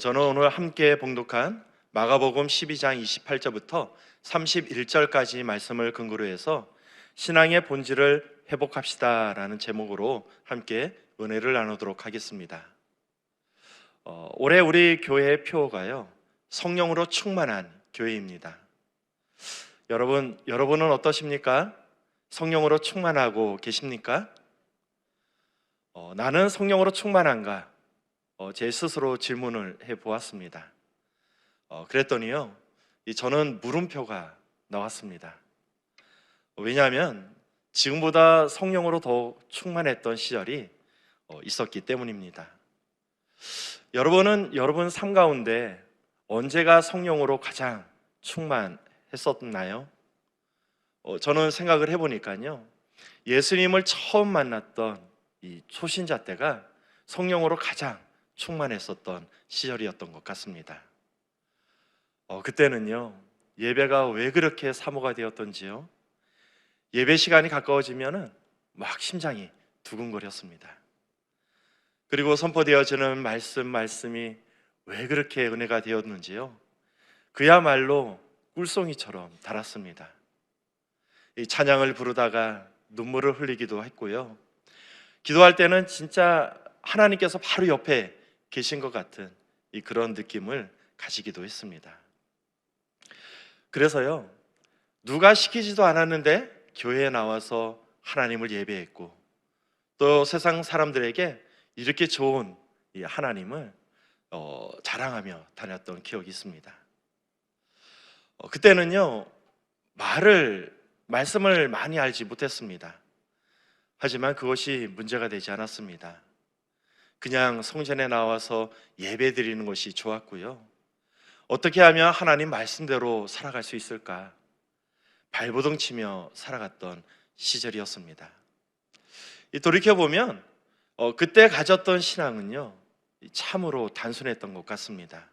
저는 오늘 함께 봉독한 마가복음 12장 28절부터 31절까지 말씀을 근거로 해서 신앙의 본질을 회복합시다라는 제목으로 함께 은혜를 나누도록 하겠습니다. 올해 우리 교회의 표어가요, 성령으로 충만한 교회입니다. 여러분은 어떠십니까? 성령으로 충만하고 계십니까? 나는 성령으로 충만한가? 제 스스로 질문을 해보았습니다. 그랬더니요, 저는 물음표가 나왔습니다. 왜냐하면 지금보다 성령으로 더 충만했던 시절이 있었기 때문입니다. 여러분 삶 가운데 언제가 성령으로 가장 충만했었나요? 저는 생각을 해보니까요, 예수님을 처음 만났던 이 초신자 때가 성령으로 가장 충만했었던 시절이었던 것 같습니다. 그때는요, 예배가 왜 그렇게 사모가 되었던지요, 예배 시간이 가까워지면은 막 심장이 두근거렸습니다. 그리고 선포되어지는 말씀이 왜 그렇게 은혜가 되었는지요, 그야말로 꿀송이처럼 달았습니다. 이 찬양을 부르다가 눈물을 흘리기도 했고요, 기도할 때는 진짜 하나님께서 바로 옆에 계신 것 같은 그런 느낌을 가지기도 했습니다. 그래서요, 누가 시키지도 않았는데 교회에 나와서 하나님을 예배했고, 또 세상 사람들에게 이렇게 좋은 이 하나님을 자랑하며 다녔던 기억이 있습니다. 그때는요, 말씀을 많이 알지 못했습니다. 하지만 그것이 문제가 되지 않았습니다. 그냥 성전에 나와서 예배 드리는 것이 좋았고요, 어떻게 하면 하나님 말씀대로 살아갈 수 있을까 발버둥 치며 살아갔던 시절이었습니다. 돌이켜보면 그때 가졌던 신앙은요, 참으로 단순했던 것 같습니다.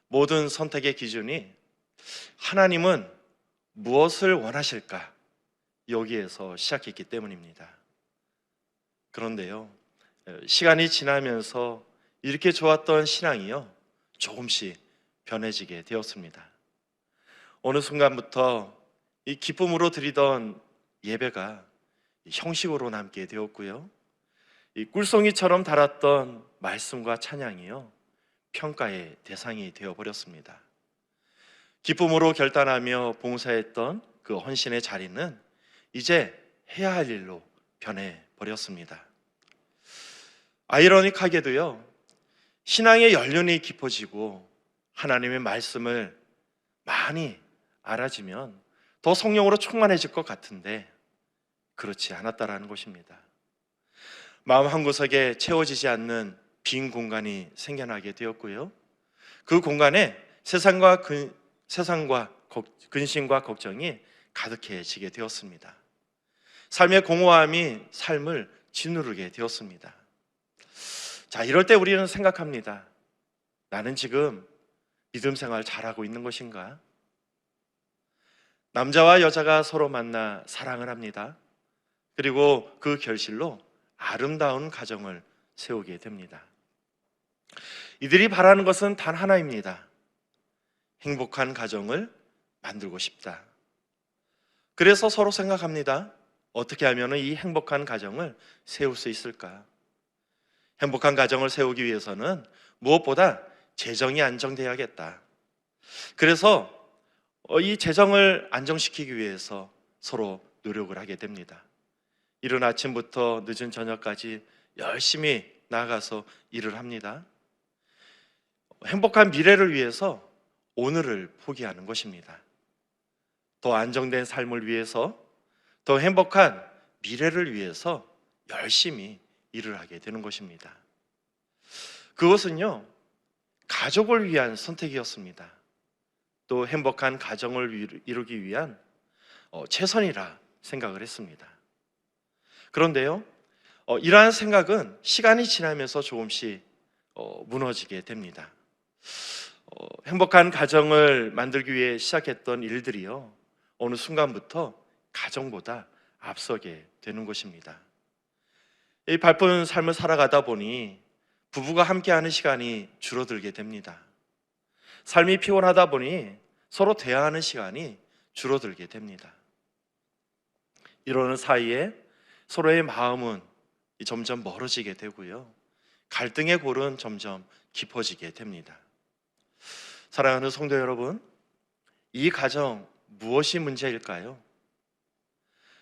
모든 선택의 기준이 하나님은 무엇을 원하실까, 여기에서 시작했기 때문입니다. 그런데요, 시간이 지나면서 이렇게 좋았던 신앙이요, 조금씩 변해지게 되었습니다. 어느 순간부터 이 기쁨으로 드리던 예배가 형식으로 남게 되었고요, 이 꿀송이처럼 달았던 말씀과 찬양이요, 평가의 대상이 되어버렸습니다. 기쁨으로 결단하며 봉사했던 그 헌신의 자리는 이제 해야 할 일로 변해버렸습니다. 아이러니하게도요, 신앙의 연륜이 깊어지고 하나님의 말씀을 많이 알아지면 더 성령으로 충만해질 것 같은데 그렇지 않았다라는 것입니다. 마음 한구석에 채워지지 않는 빈 공간이 생겨나게 되었고요, 그 공간에 세상과 근심과 걱정이 가득해지게 되었습니다. 삶의 공허함이 삶을 짓누르게 되었습니다. 자, 이럴 때 우리는 생각합니다. 나는 지금 믿음 생활 잘하고 있는 것인가? 남자와 여자가 서로 만나 사랑을 합니다. 그리고 그 결실로 아름다운 가정을 세우게 됩니다. 이들이 바라는 것은 단 하나입니다. 행복한 가정을 만들고 싶다. 그래서 서로 생각합니다. 어떻게 하면 이 행복한 가정을 세울 수 있을까? 행복한 가정을 세우기 위해서는 무엇보다 재정이 안정돼야겠다. 그래서 이 재정을 안정시키기 위해서 서로 노력을 하게 됩니다. 이른 아침부터 늦은 저녁까지 열심히 나가서 일을 합니다. 행복한 미래를 위해서 오늘을 포기하는 것입니다. 더 안정된 삶을 위해서, 더 행복한 미래를 위해서 열심히 일을 하게 되는 것입니다. 그것은요, 가족을 위한 선택이었습니다. 또 행복한 가정을 이루기 위한 최선이라 생각을 했습니다. 그런데요, 이러한 생각은 시간이 지나면서 조금씩 무너지게 됩니다. 행복한 가정을 만들기 위해 시작했던 일들이요, 어느 순간부터 가정보다 앞서게 되는 것입니다. 이 바쁜 삶을 살아가다 보니 부부가 함께하는 시간이 줄어들게 됩니다. 삶이 피곤하다 보니 서로 대화하는 시간이 줄어들게 됩니다. 이러는 사이에 서로의 마음은 점점 멀어지게 되고요. 갈등의 골은 점점 깊어지게 됩니다. 사랑하는 성도 여러분, 이 가정 무엇이 문제일까요?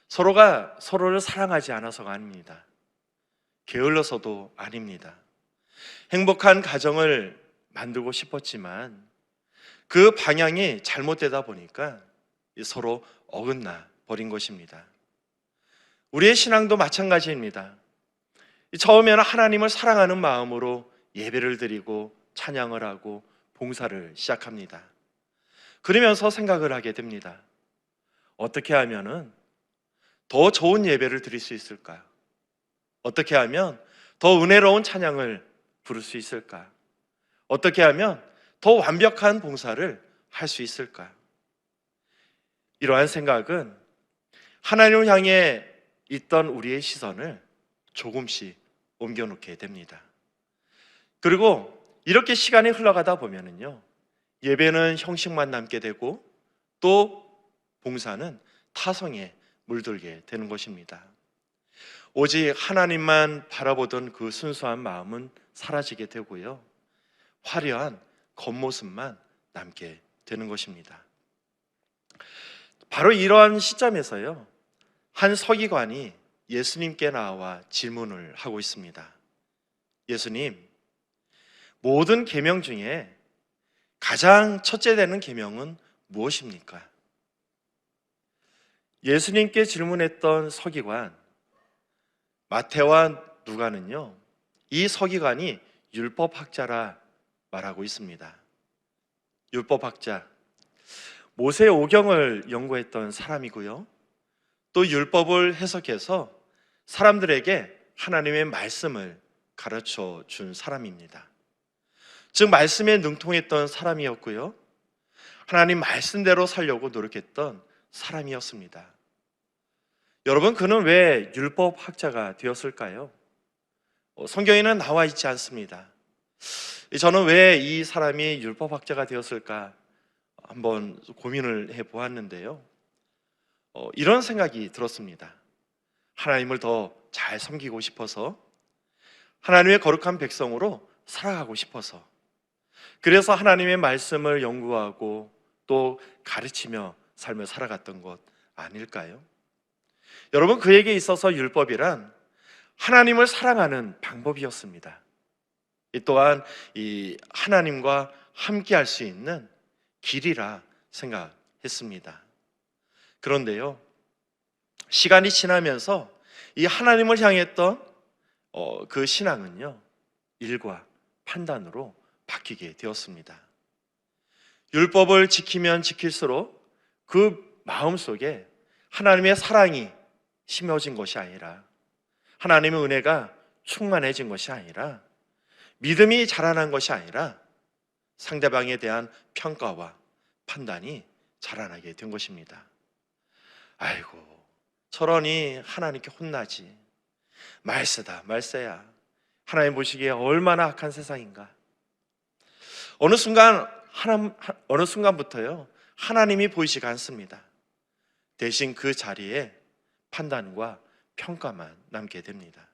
서로가 서로를 사랑하지 않아서가 아닙니다. 게을러서도 아닙니다. 행복한 가정을 만들고 싶었지만 그 방향이 잘못되다 보니까 서로 어긋나 버린 것입니다. 우리의 신앙도 마찬가지입니다. 처음에는 하나님을 사랑하는 마음으로 예배를 드리고 찬양을 하고 봉사를 시작합니다. 그러면서 생각을 하게 됩니다. 어떻게 하면은 더 좋은 예배를 드릴 수 있을까? 어떻게 하면 더 은혜로운 찬양을 부를 수 있을까? 어떻게 하면 더 완벽한 봉사를 할 수 있을까? 이러한 생각은 하나님을 향해 있던 우리의 시선을 조금씩 옮겨놓게 됩니다. 그리고 이렇게 시간이 흘러가다 보면은요, 예배는 형식만 남게 되고 또 봉사는 타성에 물들게 되는 것입니다. 오직 하나님만 바라보던 그 순수한 마음은 사라지게 되고요, 화려한 겉모습만 남게 되는 것입니다. 바로 이러한 시점에서요, 한 서기관이 예수님께 나와 질문을 하고 있습니다. 예수님, 모든 계명 중에 가장 첫째 되는 계명은 무엇입니까? 예수님께 질문했던 서기관 마태와 누가는요, 이 서기관이 율법학자라 말하고 있습니다. 율법학자, 모세 오경을 연구했던 사람이고요, 또 율법을 해석해서 사람들에게 하나님의 말씀을 가르쳐 준 사람입니다. 즉 말씀에 능통했던 사람이었고요, 하나님 말씀대로 살려고 노력했던 사람이었습니다. 여러분, 그는 왜 율법학자가 되었을까요? 성경에는 나와 있지 않습니다. 저는 왜 이 사람이 율법학자가 되었을까 한번 고민을 해보았는데요, 이런 생각이 들었습니다. 하나님을 더 잘 섬기고 싶어서, 하나님의 거룩한 백성으로 살아가고 싶어서, 그래서 하나님의 말씀을 연구하고 또 가르치며 삶을 살아갔던 것 아닐까요? 여러분, 그에게 있어서 율법이란 하나님을 사랑하는 방법이었습니다. 이 또한 이 하나님과 함께 할 수 있는 길이라 생각했습니다. 그런데요, 시간이 지나면서 이 하나님을 향했던 그 신앙은요, 일과 판단으로 바뀌게 되었습니다. 율법을 지키면 지킬수록 그 마음속에 하나님의 사랑이 심어진 것이 아니라, 하나님의 은혜가 충만해진 것이 아니라, 믿음이 자라난 것이 아니라 상대방에 대한 평가와 판단이 자라나게 된 것입니다. 아이고, 저러니 하나님께 혼나지, 말세다 말세야, 하나님 보시기에 얼마나 악한 세상인가. 어느 순간부터요, 하나님이 보이지가 않습니다. 대신 그 자리에 판단과 평가만 남게 됩니다.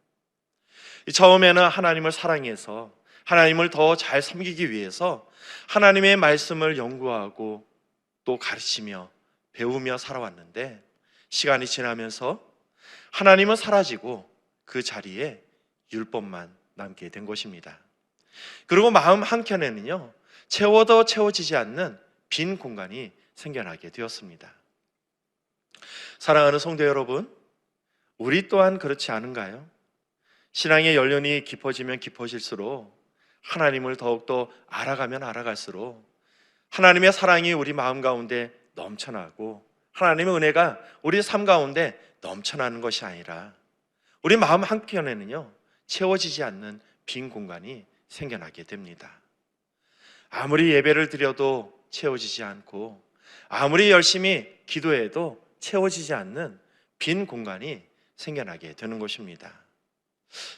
처음에는 하나님을 사랑해서 하나님을 더 잘 섬기기 위해서 하나님의 말씀을 연구하고 또 가르치며 배우며 살아왔는데, 시간이 지나면서 하나님은 사라지고 그 자리에 율법만 남게 된 것입니다. 그리고 마음 한켠에는요, 채워도 채워지지 않는 빈 공간이 생겨나게 되었습니다. 사랑하는 성도 여러분, 우리 또한 그렇지 않은가요? 신앙의 연륜이 깊어지면 깊어질수록, 하나님을 더욱더 알아가면 알아갈수록 하나님의 사랑이 우리 마음 가운데 넘쳐나고, 하나님의 은혜가 우리 삶 가운데 넘쳐나는 것이 아니라 우리 마음 한켠에는요, 채워지지 않는 빈 공간이 생겨나게 됩니다. 아무리 예배를 드려도 채워지지 않고, 아무리 열심히 기도해도 채워지지 않는 빈 공간이 생겨나게 되는 것입니다.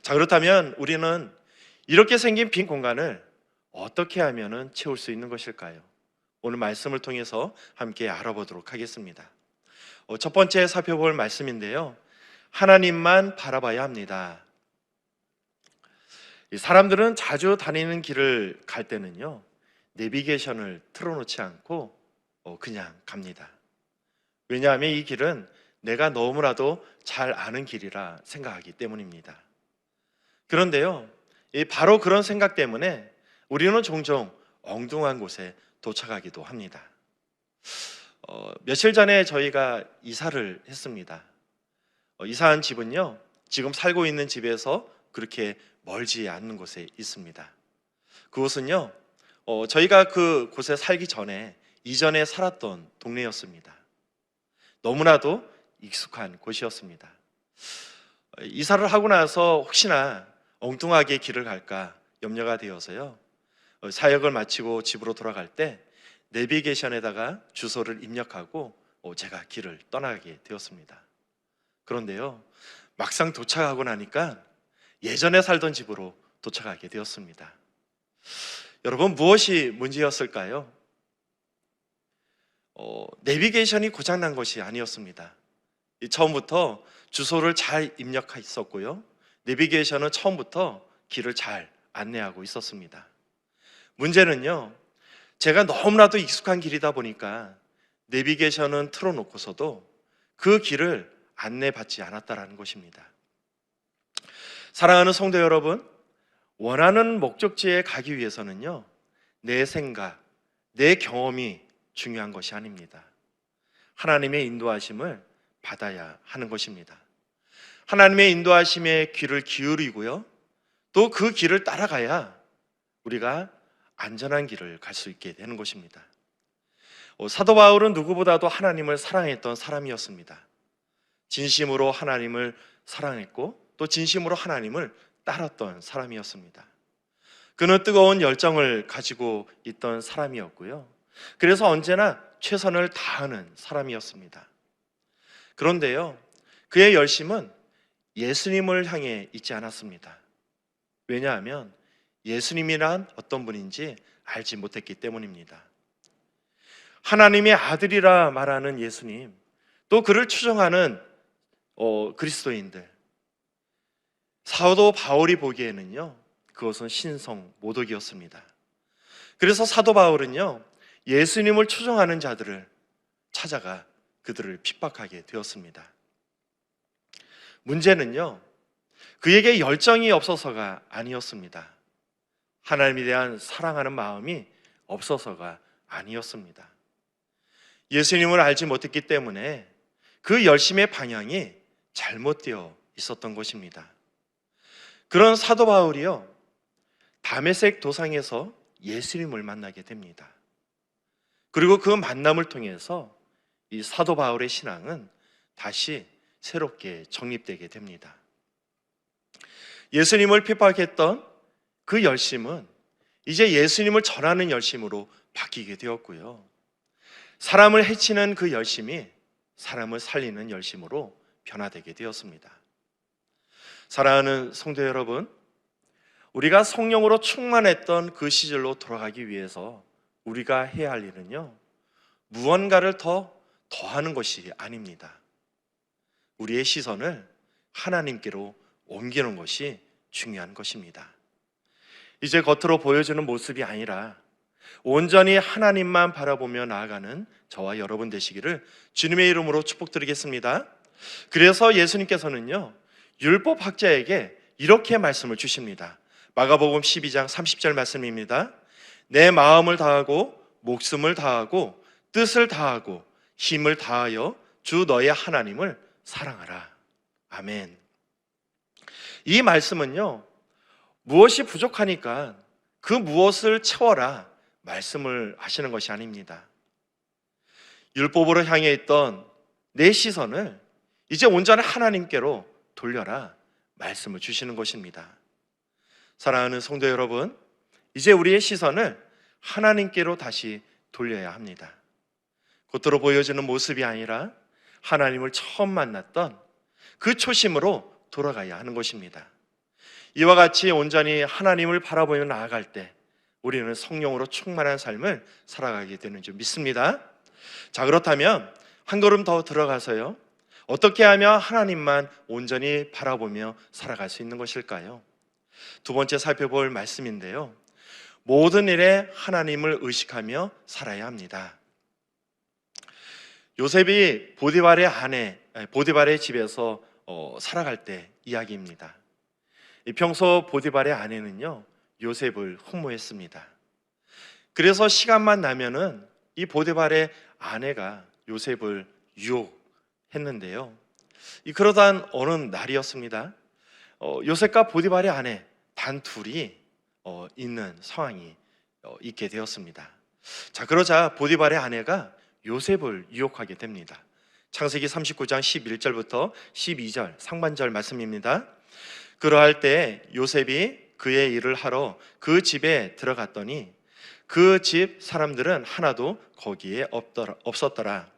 자, 그렇다면 우리는 이렇게 생긴 빈 공간을 어떻게 하면 채울 수 있는 것일까요? 오늘 말씀을 통해서 함께 알아보도록 하겠습니다. 첫 번째 살펴볼 말씀인데요. 하나님만 바라봐야 합니다. 사람들은 자주 다니는 길을 갈 때는요, 내비게이션을 틀어놓지 않고 그냥 갑니다. 왜냐하면 이 길은 내가 너무나도 잘 아는 길이라 생각하기 때문입니다. 그런데요, 바로 그런 생각 때문에 우리는 종종 엉뚱한 곳에 도착하기도 합니다. 며칠 전에 저희가 이사를 했습니다. 이사한 집은요, 지금 살고 있는 집에서 그렇게 멀지 않는 곳에 있습니다. 그곳은요, 저희가 그곳에 살기 전에 이전에 살았던 동네였습니다. 너무나도 익숙한 곳이었습니다. 이사를 하고 나서 혹시나 엉뚱하게 길을 갈까 염려가 되어서요, 사역을 마치고 집으로 돌아갈 때 내비게이션에다가 주소를 입력하고 제가 길을 떠나게 되었습니다. 그런데요, 막상 도착하고 나니까 예전에 살던 집으로 도착하게 되었습니다. 여러분, 무엇이 문제였을까요? 내비게이션이 고장난 것이 아니었습니다. 처음부터 주소를 잘 입력했었고요, 내비게이션은 처음부터 길을 잘 안내하고 있었습니다. 문제는요, 제가 너무나도 익숙한 길이다 보니까 내비게이션은 틀어놓고서도 그 길을 안내받지 않았다라는 것입니다. 사랑하는 성도 여러분, 원하는 목적지에 가기 위해서는요, 내 생각, 내 경험이 중요한 것이 아닙니다. 하나님의 인도하심을 받아야 하는 것입니다. 하나님의 인도하심에 귀를 기울이고요, 또 그 길을 따라가야 우리가 안전한 길을 갈 수 있게 되는 것입니다. 사도 바울은 누구보다도 하나님을 사랑했던 사람이었습니다. 진심으로 하나님을 사랑했고 또 진심으로 하나님을 따랐던 사람이었습니다. 그는 뜨거운 열정을 가지고 있던 사람이었고요, 그래서 언제나 최선을 다하는 사람이었습니다. 그런데요, 그의 열심은 예수님을 향해 있지 않았습니다. 왜냐하면 예수님이란 어떤 분인지 알지 못했기 때문입니다. 하나님의 아들이라 말하는 예수님, 또 그를 추종하는 그리스도인들, 사도 바울이 보기에는요, 그것은 신성 모독이었습니다. 그래서 사도 바울은요, 예수님을 추종하는 자들을 찾아가 그들을 핍박하게 되었습니다. 문제는요, 그에게 열정이 없어서가 아니었습니다. 하나님에 대한 사랑하는 마음이 없어서가 아니었습니다. 예수님을 알지 못했기 때문에 그 열심의 방향이 잘못되어 있었던 것입니다. 그런 사도 바울이요, 다메섹 도상에서 예수님을 만나게 됩니다. 그리고 그 만남을 통해서 이 사도 바울의 신앙은 다시 새롭게 정립되게 됩니다. 예수님을 핍박했던 그 열심은 이제 예수님을 전하는 열심으로 바뀌게 되었고요, 사람을 해치는 그 열심이 사람을 살리는 열심으로 변화되게 되었습니다. 사랑하는 성도 여러분, 우리가 성령으로 충만했던 그 시절로 돌아가기 위해서 우리가 해야 할 일은요, 무언가를 더하는 것이 아닙니다. 우리의 시선을 하나님께로 옮기는 것이 중요한 것입니다. 이제 겉으로 보여주는 모습이 아니라 온전히 하나님만 바라보며 나아가는 저와 여러분 되시기를 주님의 이름으로 축복드리겠습니다. 그래서 예수님께서는요, 율법학자에게 이렇게 말씀을 주십니다. 마가복음 12장 30절 말씀입니다. 내 마음을 다하고 목숨을 다하고 뜻을 다하고 힘을 다하여 주 너의 하나님을 사랑하라. 아멘. 이 말씀은요, 무엇이 부족하니까 그 무엇을 채워라 말씀을 하시는 것이 아닙니다. 율법으로 향해 있던 내 시선을 이제 온전히 하나님께로 돌려라 말씀을 주시는 것입니다. 사랑하는 성도 여러분, 이제 우리의 시선을 하나님께로 다시 돌려야 합니다. 겉으로 보여지는 모습이 아니라 하나님을 처음 만났던 그 초심으로 돌아가야 하는 것입니다. 이와 같이 온전히 하나님을 바라보며 나아갈 때 우리는 성령으로 충만한 삶을 살아가게 되는 줄 믿습니다. 자, 그렇다면 한 걸음 더 들어가서요, 어떻게 하면 하나님만 온전히 바라보며 살아갈 수 있는 것일까요? 두 번째 살펴볼 말씀인데요, 모든 일에 하나님을 의식하며 살아야 합니다. 요셉이 보디발의 집에서 살아갈 때 이야기입니다. 평소 보디발의 아내는요, 요셉을 흠모했습니다. 그래서 시간만 나면은 이 보디발의 아내가 요셉을 유혹했는데요, 그러던 어느 날이었습니다. 요셉과 보디발의 아내 단 둘이 있는 상황이 있게 되었습니다. 자, 그러자 보디발의 아내가 요셉을 유혹하게 됩니다. 창세기 39장 11절부터 12절 상반절 말씀입니다. 그러할 때 요셉이 그의 일을 하러 그 집에 들어갔더니 그 집 사람들은 하나도 거기에 없었더라.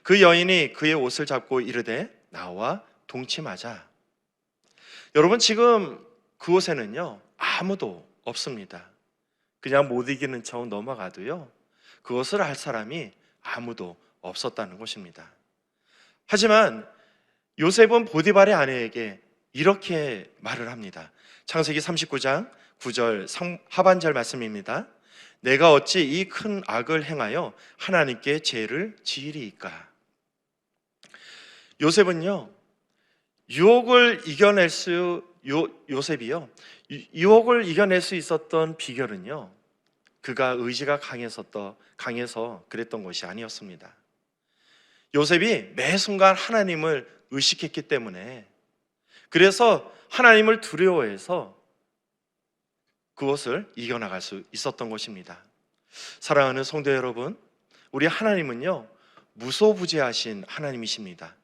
그 여인이 그의 옷을 잡고 이르되 나와 동침하자. 여러분, 지금 그곳에는요 아무도 없습니다. 그냥 못 이기는 척 넘어가도요 그것을 알 사람이 아무도 없었다는 것입니다. 하지만 요셉은 보디발의 아내에게 이렇게 말을 합니다. 창세기 39장 9절 하반절 말씀입니다. 내가 어찌 이 큰 악을 행하여 하나님께 죄를 지으리이까. 요셉은요, 요셉이요, 유혹을 이겨낼 수 있었던 비결은요, 그가 의지가 강해서 그랬던 것이 아니었습니다. 요셉이 매 순간 하나님을 의식했기 때문에, 그래서 하나님을 두려워해서 그것을 이겨나갈 수 있었던 것입니다. 사랑하는 성도 여러분, 우리 하나님은요 무소부재하신 하나님이십니다.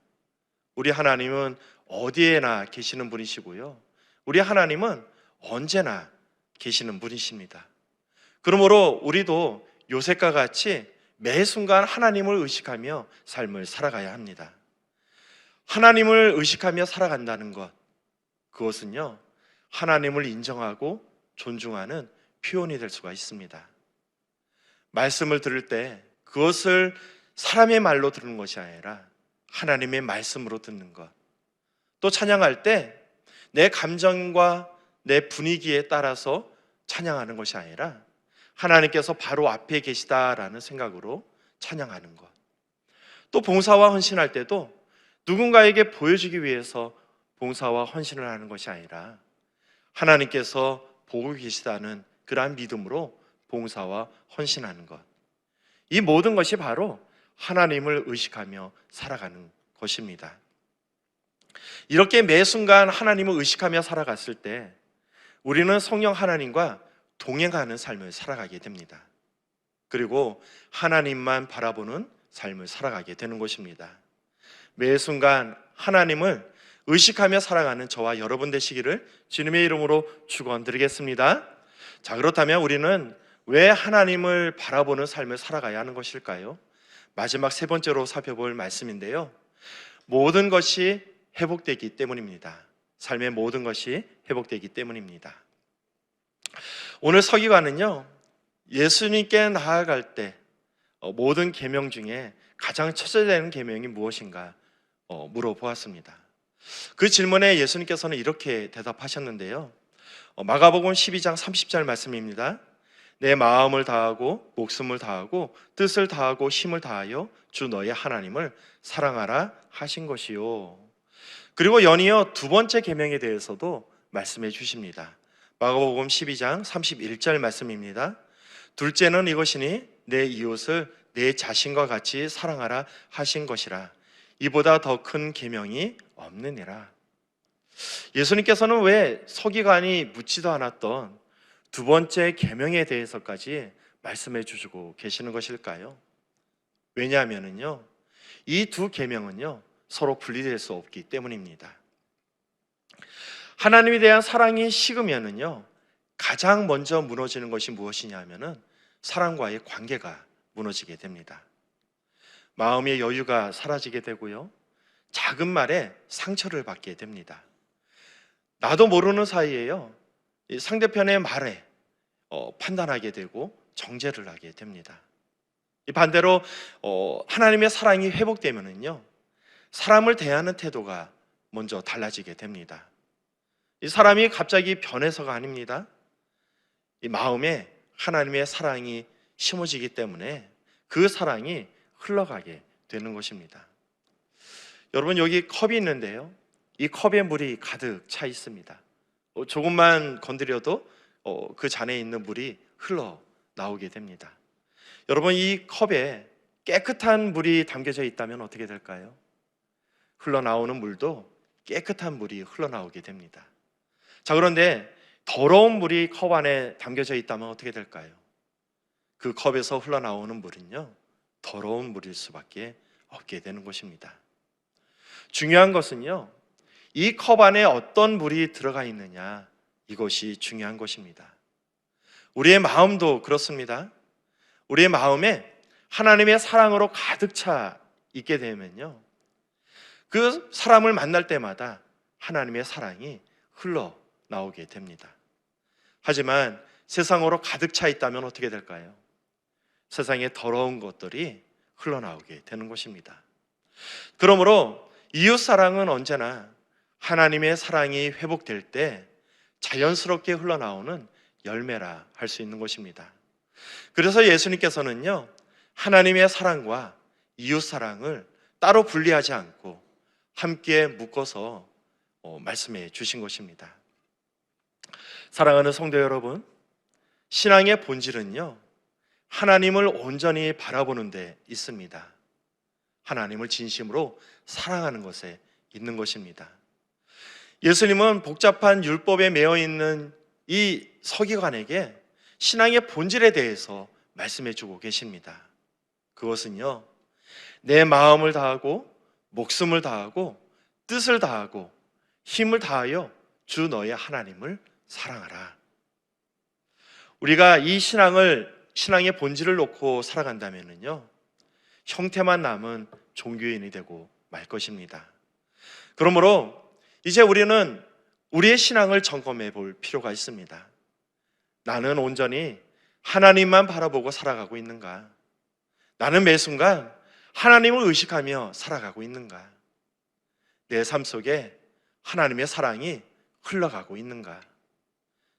우리 하나님은 어디에나 계시는 분이시고요, 우리 하나님은 언제나 계시는 분이십니다. 그러므로 우리도 요셉과 같이 매 순간 하나님을 의식하며 삶을 살아가야 합니다. 하나님을 의식하며 살아간다는 것, 그것은요 하나님을 인정하고 존중하는 표현이 될 수가 있습니다. 말씀을 들을 때 그것을 사람의 말로 듣는 것이 아니라 하나님의 말씀으로 듣는 것, 또 찬양할 때 내 감정과 내 분위기에 따라서 찬양하는 것이 아니라 하나님께서 바로 앞에 계시다라는 생각으로 찬양하는 것, 또 봉사와 헌신할 때도 누군가에게 보여주기 위해서 봉사와 헌신을 하는 것이 아니라 하나님께서 보고 계시다는 그러한 믿음으로 봉사와 헌신하는 것, 이 모든 것이 바로 하나님을 의식하며 살아가는 것입니다. 이렇게 매 순간 하나님을 의식하며 살아갔을 때 우리는 성령 하나님과 동행하는 삶을 살아가게 됩니다. 그리고 하나님만 바라보는 삶을 살아가게 되는 것입니다. 매 순간 하나님을 의식하며 살아가는 저와 여러분 되시기를 주님의 이름으로 축원드리겠습니다. 자, 그렇다면 우리는 왜 하나님을 바라보는 삶을 살아가야 하는 것일까요? 마지막 세 번째로 살펴볼 말씀인데요, 모든 것이 회복되기 때문입니다. 삶의 모든 것이 회복되기 때문입니다. 오늘 서기관은요, 예수님께 나아갈 때 모든 계명 중에 가장 첫째 되는 계명이 무엇인가 물어보았습니다. 그 질문에 예수님께서는 이렇게 대답하셨는데요, 마가복음 12장 30절 말씀입니다. 내 마음을 다하고 목숨을 다하고 뜻을 다하고 힘을 다하여 주 너의 하나님을 사랑하라 하신 것이요. 그리고 연이어 두 번째 계명에 대해서도 말씀해 주십니다. 마가복음 12장 31절 말씀입니다. 둘째는 이것이니 내 이웃을 내 자신과 같이 사랑하라 하신 것이라. 이보다 더 큰 계명이 없느니라. 예수님께서는 왜 서기관이 묻지도 않았던 두 번째 계명에 대해서까지 말씀해 주시고 계시는 것일까요? 왜냐하면요, 이 두 계명은요 서로 분리될 수 없기 때문입니다. 하나님에 대한 사랑이 식으면은요 가장 먼저 무너지는 것이 무엇이냐면은 사랑과의 관계가 무너지게 됩니다. 마음의 여유가 사라지게 되고요, 작은 말에 상처를 받게 됩니다. 나도 모르는 사이에요, 이 상대편의 말에 판단하게 되고 정죄를 하게 됩니다. 이 반대로 하나님의 사랑이 회복되면은요, 사람을 대하는 태도가 먼저 달라지게 됩니다. 이 사람이 갑자기 변해서가 아닙니다. 이 마음에 하나님의 사랑이 심어지기 때문에 그 사랑이 흘러가게 되는 것입니다. 여러분, 여기 컵이 있는데요, 이 컵에 물이 가득 차 있습니다. 조금만 건드려도 그 잔에 있는 물이 흘러나오게 됩니다. 여러분, 이 컵에 깨끗한 물이 담겨져 있다면 어떻게 될까요? 흘러나오는 물도 깨끗한 물이 흘러나오게 됩니다. 자, 그런데 더러운 물이 컵 안에 담겨져 있다면 어떻게 될까요? 그 컵에서 흘러나오는 물은요, 더러운 물일 수밖에 없게 되는 것입니다. 중요한 것은요, 이 컵 안에 어떤 물이 들어가 있느냐, 이것이 중요한 것입니다. 우리의 마음도 그렇습니다. 우리의 마음에 하나님의 사랑으로 가득 차 있게 되면요, 그 사람을 만날 때마다 하나님의 사랑이 흘러나오게 됩니다. 하지만 세상으로 가득 차 있다면 어떻게 될까요? 세상에 더러운 것들이 흘러나오게 되는 것입니다. 그러므로 이웃사랑은 언제나 하나님의 사랑이 회복될 때 자연스럽게 흘러나오는 열매라 할 수 있는 것입니다. 그래서 예수님께서는요, 하나님의 사랑과 이웃사랑을 따로 분리하지 않고 함께 묶어서 말씀해 주신 것입니다. 사랑하는 성도 여러분, 신앙의 본질은요, 하나님을 온전히 바라보는 데 있습니다. 하나님을 진심으로 사랑하는 것에 있는 것입니다. 예수님은 복잡한 율법에 매여 있는 이 서기관에게 신앙의 본질에 대해서 말씀해 주고 계십니다. 그것은요, 내 마음을 다하고 목숨을 다하고 뜻을 다하고 힘을 다하여 주 너의 하나님을 사랑하라. 우리가 이 신앙의 본질을 놓고 살아간다면요, 형태만 남은 종교인이 되고 말 것입니다. 그러므로 이제 우리는 우리의 신앙을 점검해 볼 필요가 있습니다. 나는 온전히 하나님만 바라보고 살아가고 있는가? 나는 매 순간 하나님을 의식하며 살아가고 있는가? 내 삶 속에 하나님의 사랑이 흘러가고 있는가?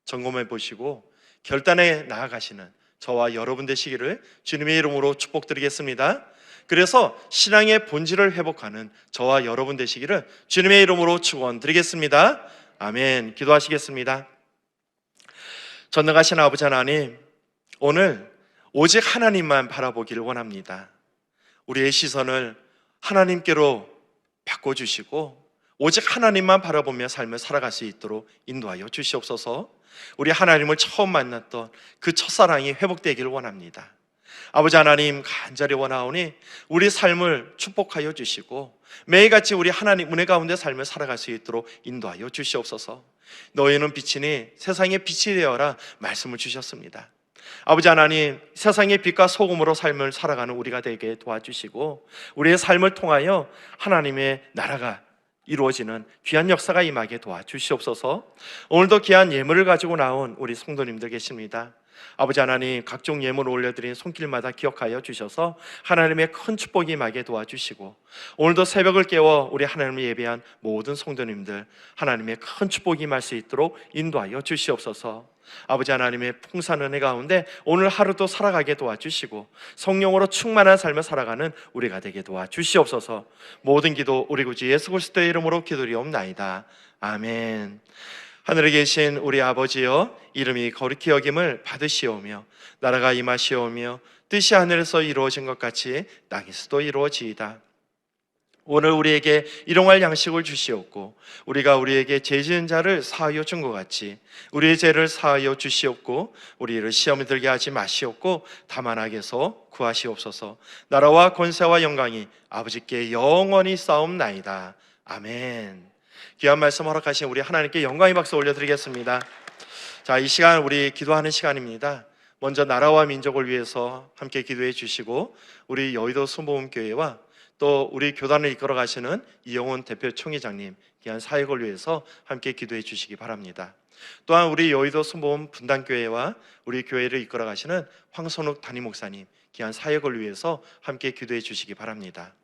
점검해 보시고 결단에 나아가시는 저와 여러분 되시기를 주님의 이름으로 축복드리겠습니다. 그래서 신앙의 본질을 회복하는 저와 여러분 되시기를 주님의 이름으로 축원드리겠습니다. 아멘. 기도하시겠습니다. 전능하신 아버지 하나님, 오늘 오직 하나님만 바라보기를 원합니다. 우리의 시선을 하나님께로 바꿔주시고 오직 하나님만 바라보며 삶을 살아갈 수 있도록 인도하여 주시옵소서. 우리 하나님을 처음 만났던 그 첫사랑이 회복되기를 원합니다. 아버지 하나님, 간절히 원하오니 우리 삶을 축복하여 주시고 매일같이 우리 하나님 은혜 가운데 삶을 살아갈 수 있도록 인도하여 주시옵소서. 너희는 빛이니 세상의 빛이 되어라 말씀을 주셨습니다. 아버지 하나님, 세상의 빛과 소금으로 삶을 살아가는 우리가 되게 도와주시고 우리의 삶을 통하여 하나님의 나라가 이루어지는 귀한 역사가 임하게 도와주시옵소서. 오늘도 귀한 예물을 가지고 나온 우리 성도님들 계십니다. 아버지 하나님, 각종 예물 올려드린 손길마다 기억하여 주셔서 하나님의 큰 축복이 임하게 도와주시고 오늘도 새벽을 깨워 우리 하나님을 예배한 모든 성도님들 하나님의 큰 축복이 임할 수 있도록 인도하여 주시옵소서. 아버지 하나님의 풍성한 은혜 가운데 오늘 하루도 살아가게 도와주시고 성령으로 충만한 삶을 살아가는 우리가 되게 도와주시옵소서. 모든 기도 우리 구주 예수 그리스도의 이름으로 기도리옵나이다. 아멘. 하늘에 계신 우리 아버지여, 이름이 거룩히 여김을 받으시오며 나라가 임하시오며 뜻이 하늘에서 이루어진 것 같이 땅에서도 이루어지이다. 오늘 우리에게 일용할 양식을 주시옵고 우리가 우리에게 죄 지은 자를 사하여 준 것 같이 우리의 죄를 사하여 주시옵고 우리를 시험에 들게 하지 마시옵고 다만 악에서 구하시옵소서. 나라와 권세와 영광이 아버지께 영원히 싸움나이다. 아멘. 귀한 말씀 허락하신 우리 하나님께 영광의 박수 올려드리겠습니다. 자, 이 시간 우리 기도하는 시간입니다. 먼저 나라와 민족을 위해서 함께 기도해 주시고 우리 여의도 순복음교회와 또 우리 교단을 이끌어 가시는 이영훈 대표 총회장님 귀한 사역을 위해서 함께 기도해 주시기 바랍니다. 또한 우리 여의도 순복음 분당교회와 우리 교회를 이끌어 가시는 황선욱 담임 목사님 귀한 사역을 위해서 함께 기도해 주시기 바랍니다.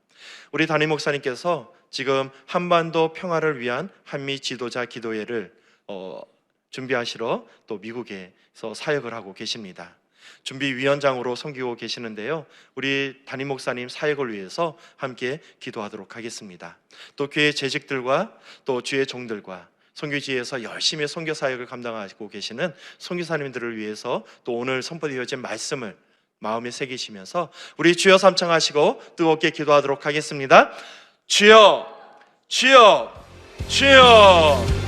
우리 담임 목사님께서 지금 한반도 평화를 위한 한미 지도자 기도회를 준비하시러 또 미국에서 사역을 하고 계십니다. 준비위원장으로 섬기고 계시는데요, 우리 담임 목사님 사역을 위해서 함께 기도하도록 하겠습니다. 또 교회 재직들과 또 주의 종들과 선교지에서 열심히 선교 사역을 감당하고 계시는 선교사님들을 위해서 또 오늘 선포되어진 말씀을 마음에 새기시면서 우리 주여 삼창하시고 뜨겁게 기도하도록 하겠습니다. 주여, 주여, 주여.